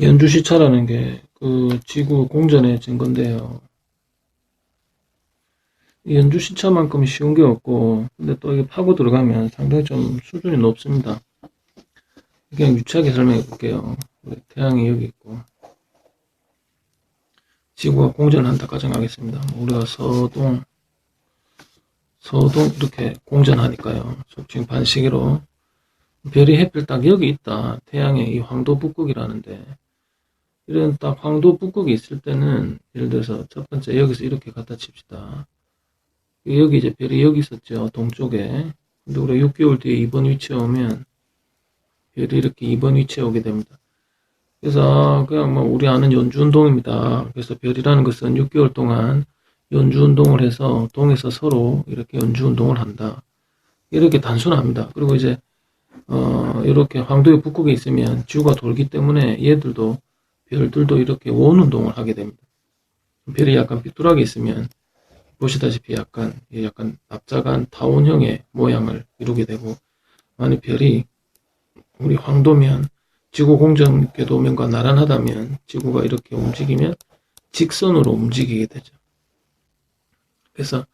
연주시차라는 게 그 지구 공전의 증거인데요. 이 연주시차만큼 쉬운 게 없고, 근데 또 이게 파고 들어가면 상당히 좀 수준이 높습니다. 그냥 유치하게 설명해 볼게요. 태양이 여기 있고, 지구가 공전한다 가정하겠습니다. 우리가 서동 이렇게 공전하니까요. 지금 반시계로 별이 햇빛 딱 여기 있다. 태양의 이 황도 북극이라는데, 이런 딱 황도 북극이 있을 때는 예를 들어서 첫 번째 여기서 이렇게 갖다 칩시다. 여기 이제 별이 여기 있었죠. 동쪽에. 근데 우리가 6개월 뒤에 2번 위치에 오면 별이 이렇게 2번 위치에 오게 됩니다. 그래서 그냥 뭐 우리 아는 연주운동입니다. 그래서 별이라는 것은 6개월 동안 연주운동을 해서 동에서 서로 이렇게 연주운동을 한다. 이렇게 단순합니다. 그리고 이제 이렇게 황도의 북극에 있으면 지구가 돌기 때문에 얘들도 별들도 이렇게 원운동을 하게 됩니다. 별이 약간 삐뚤하게 있으면 보시다시피 약간 납작한 타원형의 모양을 이루게 되고, 만약 별이 우리 황도면 지구 공전 궤도면과 나란하다면 지구가 이렇게 움직이면 직선으로 움직이게 되죠. 그래서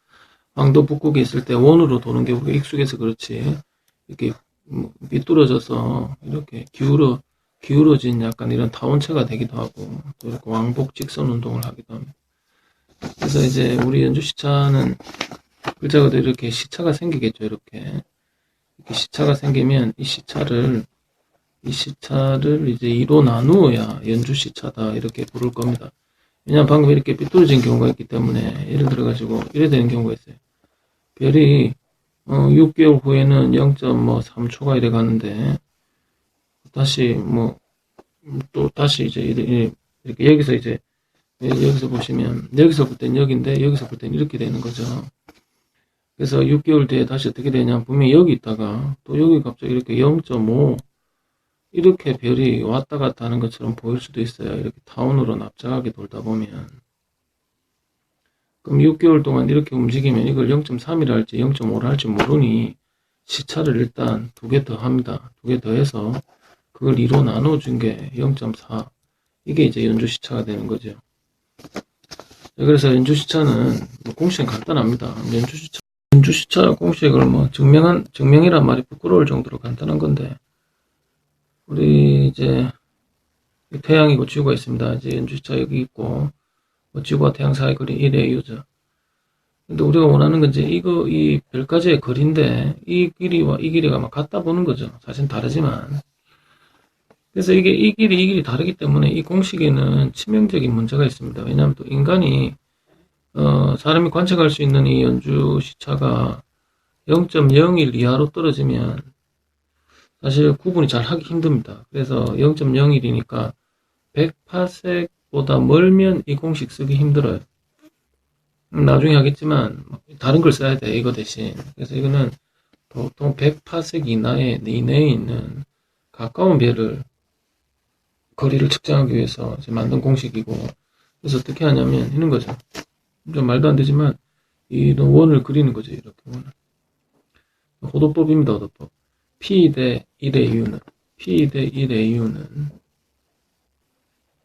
황도 북극에 있을 때 원으로 도는 게 우리가 익숙해서 그렇지, 이렇게 삐뚤어져서 이렇게 기울어진 약간 이런 타원체가 되기도 하고, 또 이렇게 왕복 직선 운동을 하기도 합니다. 그래서 이제 우리 연주시차는 글자 그대로 이렇게 시차가 생기겠죠. 이렇게 시차가 생기면 이 시차를 이제 2로 나누어야 연주시차다 이렇게 부를 겁니다. 왜냐하면 방금 이렇게 삐뚤어진 경우가 있기 때문에, 예를 들어 가지고 이래 되는 경우가 있어요. 별이 6개월 후에는 0.3초가 이래 가는데, 다시 또 다시 이제 이렇게 여기서 이제 여기서 보시면 여기서 볼 땐 여기인데 여기서 볼 땐 이렇게 되는 거죠. 그래서 6개월 뒤에 다시 어떻게 되냐, 분명히 여기 있다가 또 여기 갑자기 이렇게 0.5 이렇게 별이 왔다 갔다 하는 것처럼 보일 수도 있어요. 이렇게 타원으로 납작하게 돌다 보면. 그럼 6개월 동안 이렇게 움직이면 이걸 0.3이라 할지 0.5라 할지 모르니 시차를 일단 2개 더 합니다. 2개 더해서 그걸 2로 나눠준 게 0.4. 이게 이제 연주시차가 되는 거죠. 그래서 연주시차는 공식은 간단합니다. 연주시차 공식을 증명이란 말이 부끄러울 정도로 간단한 건데, 우리 이제 태양이고 지구가 있습니다. 이제 연주시차 여기 있고, 지구와 태양 사이 거리 1의 U죠. 근데 우리가 원하는 건 이제 이 별까지의 거리인데, 이 길이와 이 길이가 막 같다 보는 거죠. 사실 다르지만. 그래서 이게 이 길이 다르기 때문에 이 공식에는 치명적인 문제가 있습니다. 왜냐하면 또 인간이 사람이 관측할 수 있는 이 연주 시차가 0.01 이하로 떨어지면 사실 구분이 잘 하기 힘듭니다. 그래서 0.01이니까 100파섹보다 멀면 이 공식 쓰기 힘들어요. 나중에 하겠지만 다른 걸 써야 돼, 이거 대신. 그래서 이거는 보통 100파섹 이내에 있는 가까운 별을 거리를 측정하기 위해서 이제 만든 공식이고, 그래서 어떻게 하냐면 이런 거죠. 좀 말도 안 되지만 이런 원을 그리는 거죠. 이렇게 원을. 호도법입니다. 호도법. P 대 1의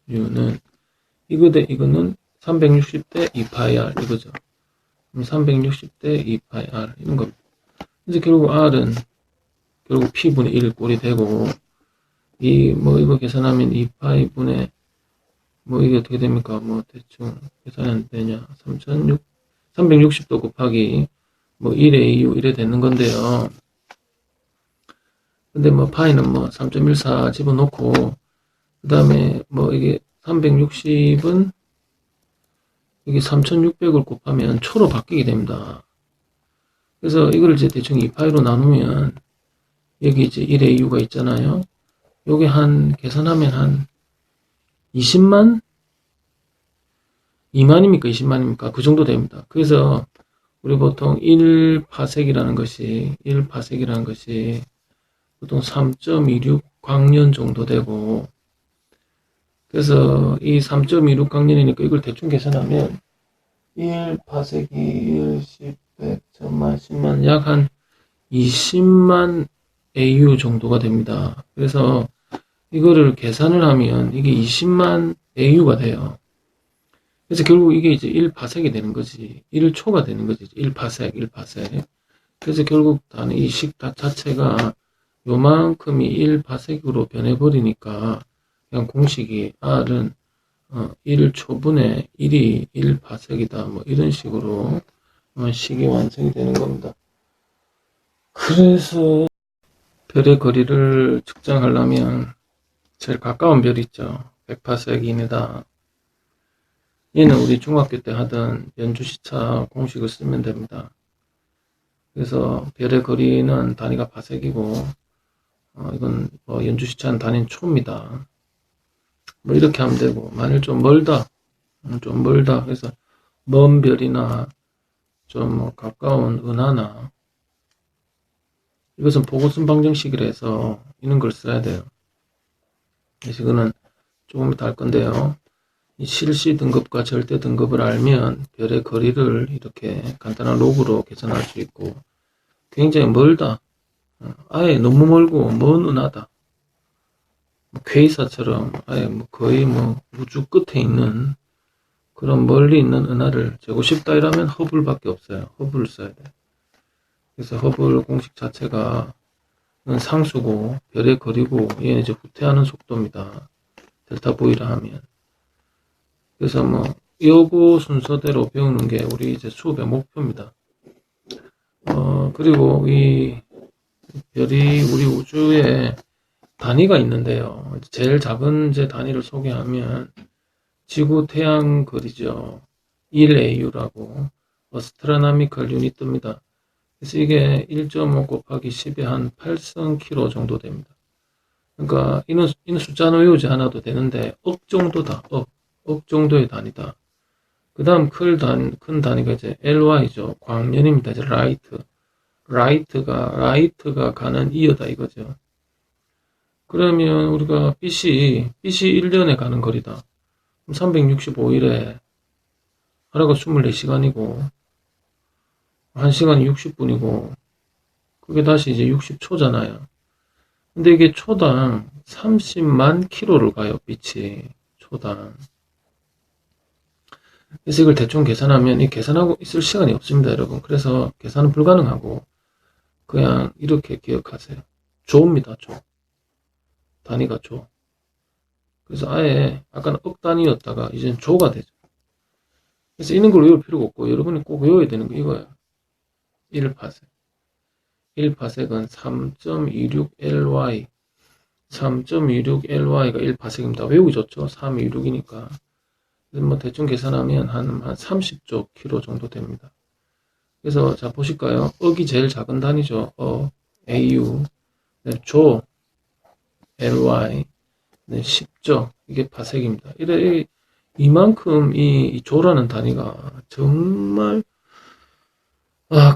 U는 이거 대 이거는 360대 2파이 R 이거죠. 360대 2파이 R 이런 겁니다. 이제 결국 R은 결국 P분의 1 꼴이 되고, 이거 계산하면 2파이 분의 이게 어떻게 됩니까? 대충 계산이 안 되냐. 360도 곱하기 1의 EU 이래 되는 건데요. 근데 파이는 3.14 집어넣고, 그 다음에 이게 360은 이게 3600을 곱하면 초로 바뀌게 됩니다. 그래서 이걸 이제 대충 2파이로 나누면 여기 이제 1의 EU가 있잖아요. 요게 계산하면 한 20만? 2만입니까? 20만입니까? 그 정도 됩니다. 그래서 우리 보통 1파섹이라는 것이 보통 3.26 광년 정도 되고, 그래서 이 3.26 광년이니까 이걸 대충 계산하면 1파섹이 1, 10, 100, 1000만, 10만, 약 한 20만 AU 정도가 됩니다. 그래서 이거를 계산을 하면 이게 20만 AU가 돼요. 그래서 결국 이게 이제 1파섹이 되는 거지. 1초가 되는 거지. 1파섹, 1파섹. 그래서 결국 단위 이 식 자체가 요만큼이 1파섹으로 변해버리니까 그냥 공식이 R은 1초분의 1이 1파섹이다. 뭐 이런 식으로 식이 완성이 되는 겁니다. 그래서 별의 거리를 측정하려면 제일 가까운 별 있죠. 100파섹 이내다. 얘는 우리 중학교 때 하던 연주시차 공식을 쓰면 됩니다. 그래서 별의 거리는 단위가 파섹이고 이건 뭐 연주시차는 단위는 초입니다. 뭐 이렇게 하면 되고, 만일 좀 멀다 그래서 먼 별이나 좀 뭐 가까운 은하나, 이것은 포고슨 방정식이라 해서 이런 걸 써야 돼요. 그래서 이거는 조금 이따 할 건데요. 이 실시 등급과 절대 등급을 알면 별의 거리를 이렇게 간단한 로그로 계산할 수 있고, 굉장히 멀다, 아예 너무 멀고 먼 은하다, 퀘이사처럼 아예 뭐 거의 뭐 우주 끝에 있는 그런 멀리 있는 은하를 재고 싶다 이러면 허블밖에 없어요. 허블을 써야 돼. 그래서 허블 공식 자체가 상수고 별의 거리고 얘는 이제 후퇴하는 속도입니다. 델타 V라 하면. 그래서 뭐 요거 순서대로 배우는 게 우리 이제 수업의 목표입니다. 그리고 이 별이 우리 우주에 단위가 있는데요. 제일 작은 제 단위를 소개하면 지구 태양 거리죠. 1AU라고 어스트로노미컬 유닛입니다. 그래서 이게 1.5 곱하기 10의 한 8승km 정도 됩니다. 그러니까 이는 숫자는 외우지 않아도 되는데 억 정도다. 억 정도의 단위다. 그 다음 큰 단위가 이제 LY죠. 광년입니다. 이제 라이트가 가는 이어다 이거죠. 그러면 우리가 빛이 1년에 가는 거리다. 365일에 하루가 24시간이고 1시간이 60분이고 그게 다시 이제 60초잖아요. 근데 이게 초당 30만 킬로를 가요. 빛이 초당. 그래서 이걸 대충 계산하면 이 계산하고 있을 시간이 없습니다, 여러분. 그래서 계산은 불가능하고 그냥 이렇게 기억하세요. 조입니다, 조. 단위가 조. 그래서 아예 아까는 억 단위였다가 이제는 조가 되죠. 그래서 이런 걸 외울 필요가 없고 여러분이 꼭 외워야 되는 거 이거예요. 1파섹. 1파섹은 3.26LY. 3.26LY가 1파섹입니다. 외우기 좋죠. 326이니까. 뭐 대충 계산하면 한 30조 킬로 정도 됩니다. 그래서 자 보실까요? 억이 제일 작은 단위죠. AU. 네, 조 LY. 네, 10조. 이게 파섹입니다. 이만큼 이 조라는 단위가 정말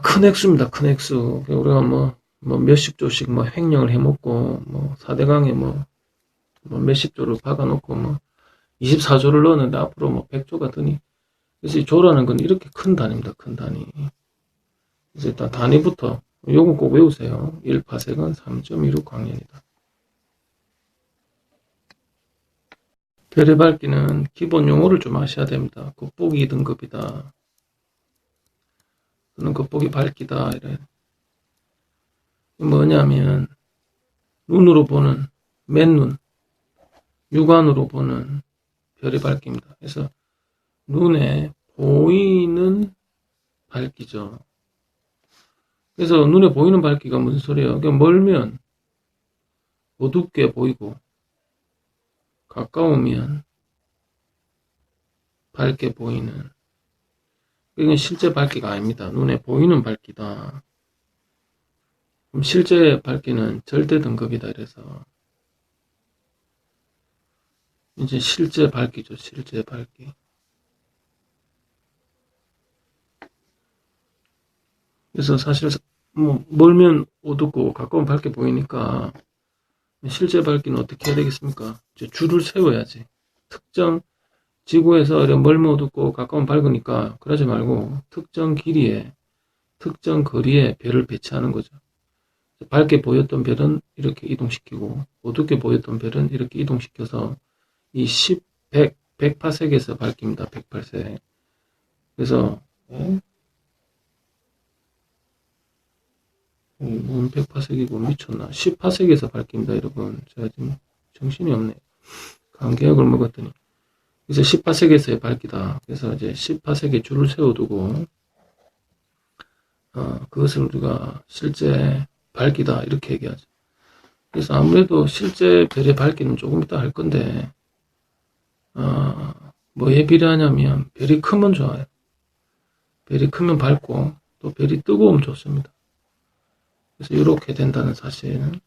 큰 액수입니다. 큰 액수. 우리가 뭐 몇십 조씩 뭐 횡령을 해먹고 뭐 4대강에 뭐 몇십 조를 박아놓고 뭐 24조를 넣었는데 앞으로 뭐 100조가 드니. 그래서 이 조라는 건 이렇게 큰 단위입니다. 큰 단위. 그래서 일단 단위부터 요건 꼭 외우세요. 1파섹은 3.16 광년이다. 별의 밝기는 기본 용어를 좀 아셔야 됩니다. 겉보기 등급이다. 또는 겉보기 밝기다. 이래. 뭐냐면 눈으로 보는 맨눈, 육안으로 보는 별의 밝기입니다. 그래서 눈에 보이는 밝기죠. 그래서 눈에 보이는 밝기가 무슨 소리예요? 그냥 멀면 어둡게 보이고 가까우면 밝게 보이는, 이건 실제 밝기가 아닙니다. 눈에 보이는 밝기다. 그럼 실제 밝기는 절대 등급이다. 그래서 이제 실제 밝기죠. 실제 밝기. 그래서 사실 뭐 멀면 어둡고 가까우면 밝게 보이니까 실제 밝기는 어떻게 해야 되겠습니까? 이제 줄을 세워야지. 특정 지구에서 멀면 어둡고 가까우면 밝으니까 그러지 말고 특정 길이에 특정 거리에 별을 배치하는 거죠. 밝게 보였던 별은 이렇게 이동시키고 어둡게 보였던 별은 이렇게 이동시켜서 이 10, 100, 100파섹에서 밝힙니다. 100파섹. 그래서 뭔 100파섹이고 미쳤나? 10파섹에서 밝힙니다, 여러분. 제가 지금 정신이 없네. 감기약을 먹었더니. 그래서 10파섹에서의 밝기다. 그래서 이제 10파섹에 줄을 세워두고 그것을 우리가 실제 밝기다 이렇게 얘기하죠. 그래서 아무래도 실제 별의 밝기는 조금 이따 할 건데 뭐에 비례하냐면 별이 크면 좋아요. 별이 크면 밝고 또 별이 뜨거우면 좋습니다. 그래서 이렇게 된다는 사실.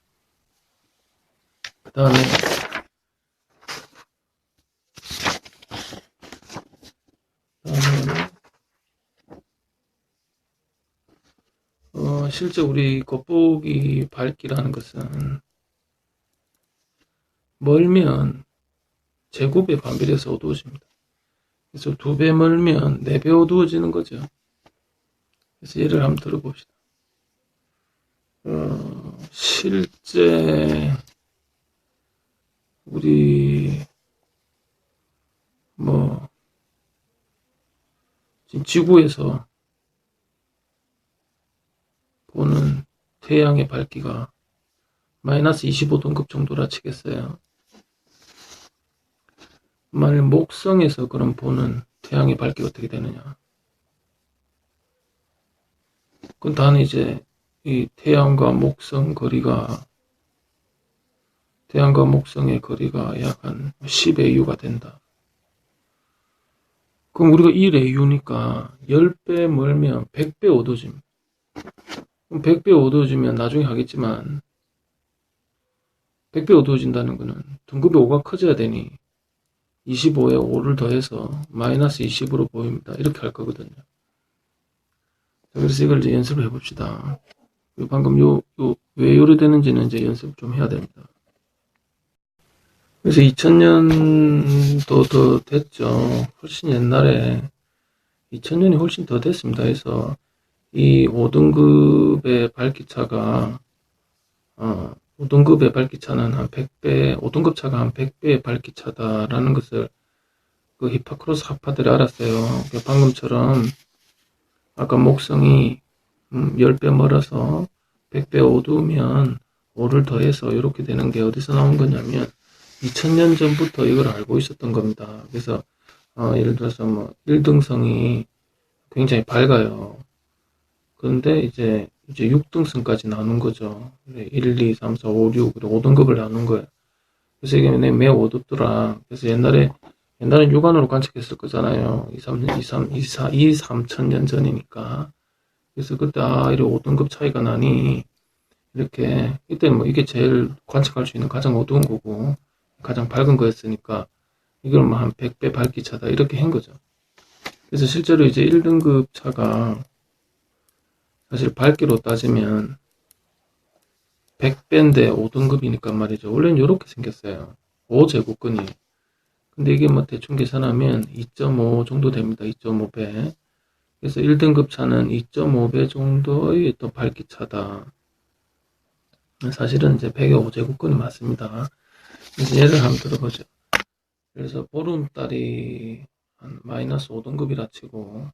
그 다음에 실제 우리 겉보기 밝기라는 것은 멀면 제곱에 반비례해서 어두워집니다. 그래서 2배 멀면 4배 어두워지는 거죠. 그래서 예를 한번 들어봅시다. 실제 우리 지금 지구에서 보는 태양의 밝기가 마이너스 25등급 정도라 치겠어요. 만일 목성에서 그럼 보는 태양의 밝기가 어떻게 되느냐? 그건 다는 이제 이 태양과 목성의 거리가 약 한 10AU가 된다. 그럼 우리가 1AU니까 10배 멀면 100배 어두워집니다. 그럼 100배 어두워지면 나중에 하겠지만 100배 어두워진다는 거는 등급이 5가 커져야 되니 25에 5를 더해서 마이너스 20으로 보입니다. 이렇게 할 거거든요. 자, 그래서 이걸 이제 연습을 해봅시다. 방금 왜 요래 되는지는 이제 연습 좀 해야 됩니다. 그래서 2000년도 더 됐죠. 훨씬 옛날에 2000년이 훨씬 더 됐습니다. 그래서 이 5등급의 밝기차가 5등급의 밝기차는 한 100배, 5등급 차가 한 100배의 밝기차다라는 것을 그 히파크로스 학파들이 알았어요. 방금처럼 아까 목성이 10배 멀어서 100배 어두우면 5를 더해서 이렇게 되는 게 어디서 나온 거냐면 2000년 전부터 이걸 알고 있었던 겁니다. 그래서 예를 들어서 1등성이 굉장히 밝아요. 그런데 이제 6등성까지 나눈 거죠. 1, 2, 3, 4, 5, 6, 5등급을 나눈 거예요. 그래서 이게 매우 어둡더라. 그래서 옛날엔 육안으로 관측했을 거잖아요. 2, 3천 년 전이니까. 그래서 그때, 이렇게 5등급 차이가 나니, 이렇게, 이때는 이게 제일 관측할 수 있는 가장 어두운 거고, 가장 밝은 거였으니까, 이걸 한 100배 밝기 차다. 이렇게 한 거죠. 그래서 실제로 이제 1등급 차가, 사실 밝기로 따지면 100배인데 5등급이니까 말이죠. 원래는 이렇게 생겼어요. 5제곱근이. 근데 이게 대충 계산하면 2.5 정도 됩니다. 2.5배. 그래서 1등급 차는 2.5배 정도의 또 밝기 차다. 사실은 이제 100의 5제곱근이 맞습니다. 그래서 예를 한번 들어보죠. 그래서 보름달이 한 마이너스 5등급이라 치고,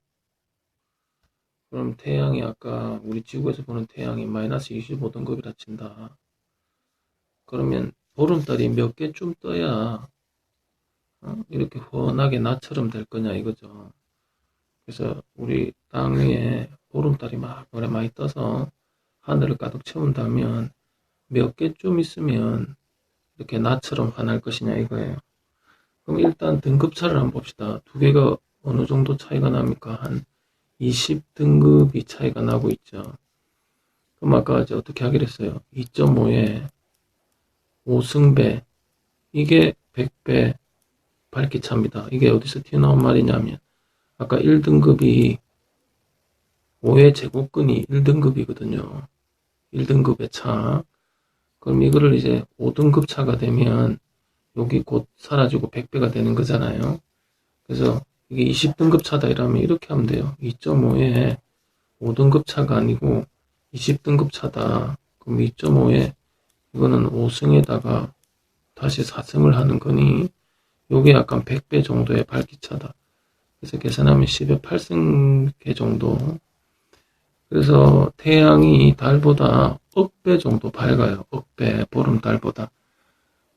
그럼 태양이 아까 우리 지구에서 보는 태양이 마이너스 25등급이라 친다. 그러면 보름달이 몇 개쯤 떠야 이렇게 훤하게 나처럼 될 거냐 이거죠. 그래서 우리 땅 위에 보름달이 막 많이 떠서 하늘을 가득 채운다면 몇 개쯤 있으면 이렇게 나처럼 환할 것이냐 이거예요. 그럼 일단 등급차를 한번 봅시다. 두 개가 어느 정도 차이가 납니까? 한 20등급이 차이가 나고 있죠. 그럼 아까 이제 어떻게 하기로 했어요? 2.5에 5승배, 이게 100배 밝기차입니다. 이게 어디서 튀어나온 말이냐면 아까 1등급이 5의 제곱근이 1등급이거든요. 1등급의 차. 그럼 이거를 이제 5등급 차가 되면 여기 곧 사라지고 100배가 되는 거잖아요. 그래서 이게 20등급 차다 이러면 이렇게 하면 돼요. 2.5에 5등급 차가 아니고 20등급 차다. 그럼 2.5에 이거는 5승에다가 다시 4승을 하는 거니 요게 약간 100배 정도의 밝기차다. 그래서 계산하면 10의 8승계 정도. 그래서 태양이 달보다 억배 정도 밝아요. 억배, 보름달보다.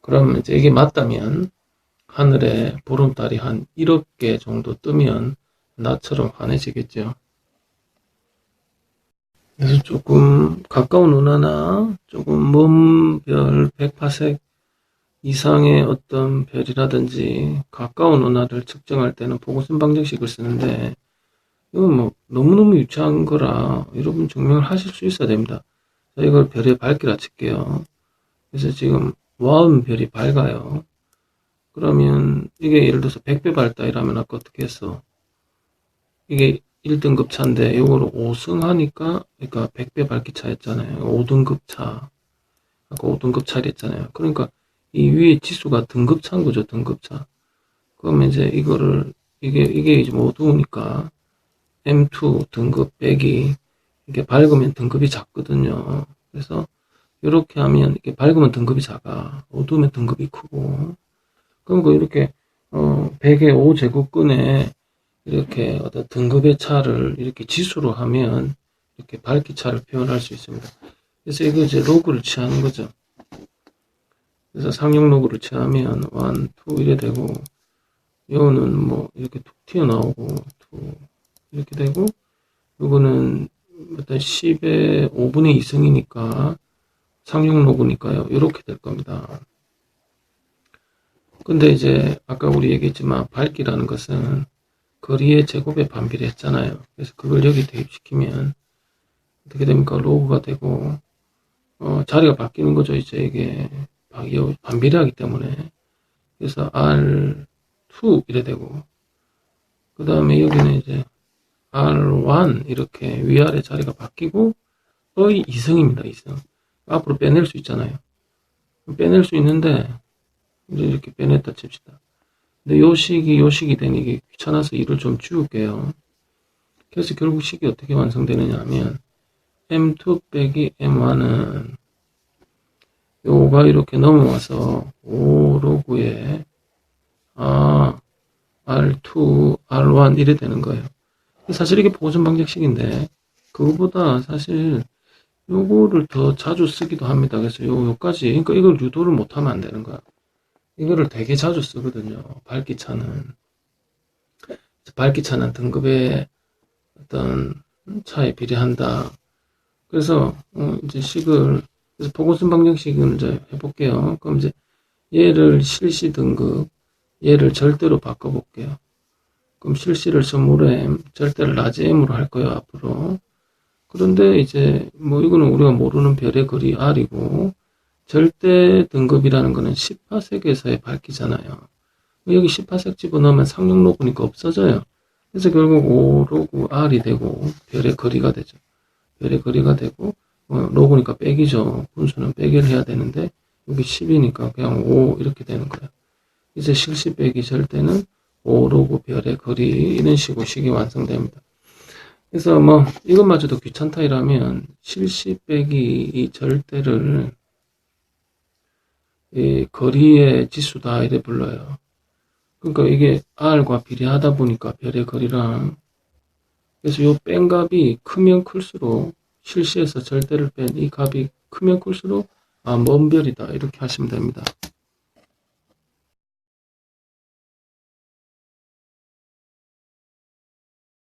그러면 이제 이게 맞다면 하늘에 보름달이 한 1억 개 정도 뜨면 나처럼 환해지겠죠. 그래서 조금 가까운 은하나 조금 먼 별 100파섹 이상의 어떤 별이라든지 가까운 은하를 측정할 때는 보고선 방정식을 쓰는데 이건 뭐 너무너무 유치한 거라 여러분 증명을 하실 수 있어야 됩니다. 자, 이걸 별의 밝기라 칠게요. 그래서 지금 와은 별이 밝아요. 그러면 이게 예를 들어서 100배 밝다 이러면 아까 어떻게 했어? 이게 1등급 차인데 이거를 5승 하니까 그러니까 100배 밝기 차였잖아요. 5등급 차. 아까 5등급 차 이랬잖아요. 그러니까 이 위에 지수가 등급 차인 거죠. 등급 차. 그러면 이제 이거를 이게 이제 어두우니까 M2 등급 빼기 이게 밝으면 등급이 작거든요. 그래서 이렇게 하면 이렇게 밝으면 등급이 작아. 어두우면 등급이 크고. 그럼 그 이렇게 100의 5제곱근에 이렇게 어떤 등급의 차를 이렇게 지수로 하면 이렇게 밝기 차를 표현할 수 있습니다. 그래서 이거 이제 로그를 취하는 거죠. 그래서 상용 로그를 취하면 1, 2 이래 되고 요거는 뭐 이렇게 툭 튀어나오고 2 이렇게 되고 요거는 일단 10의 5분의 2승이니까 상용 로그니까요. 이렇게 될 겁니다. 근데 이제 아까 우리 얘기했지만 밝기라는 것은 거리의 제곱에 반비례했잖아요. 그래서 그걸 여기 대입시키면 어떻게 됩니까? 로그가 되고 자리가 바뀌는 거죠. 이제 이게 반비례하기 때문에. 그래서 R2 이래 되고 그 다음에 여기는 이제 R1 이렇게 위아래 자리가 바뀌고 의 2승입니다. 2승. 앞으로 빼낼 수 있잖아요. 빼낼 수 있는데 이제 이렇게 빼냈다 칩시다. 근데 요 식이 되니 이게 귀찮아서 이를 좀 지울게요. 그래서 결국 식이 어떻게 완성되느냐 하면 M2 빼기 M1은 요가 이렇게 넘어와서 5로그에 R2, R1 이래 되는 거예요. 사실 이게 보고선 방정식인데 그거보다 사실 요거를 더 자주 쓰기도 합니다. 그래서 요까지 그러니까 이걸 유도를 못하면 안 되는 거야. 이거를 되게 자주 쓰거든요. 밝기차는 등급의 어떤 차에 비례한다. 그래서 이제 그래서 보고선 방정식을 이제 해볼게요. 그럼 이제 얘를 실시 등급, 얘를 절대로 바꿔볼게요. 그럼 실시를 스몰 m, 절대를 라지 m으로 할 거예요, 앞으로. 그런데 이제 뭐 이거는 우리가 모르는 별의 거리 r이고 절대 등급이라는 거는 10파섹에서의 밝기잖아요. 여기 10파섹 집어넣으면 상용 로그니까 없어져요. 그래서 결국 5로그 r이 되고 별의 거리가 되죠. 별의 거리가 되고 로그니까 빼기죠. 분수는 빼기를 해야 되는데 여기 10이니까 그냥 5 이렇게 되는 거예요. 이제 실시 빼기 절대는 5로그 별의 거리 이런 식으로 식이 완성됩니다. 그래서 뭐 이것마저도 귀찮다 이라면 실시 빼기 이 절대를 이 거리의 지수다 이래 불러요. 그러니까 이게 r과 비례하다 보니까 별의 거리랑 그래서 이 뺀 값이 크면 클수록 실시에서 절대를 뺀 이 값이 크면 클수록 먼 별이다 이렇게 하시면 됩니다.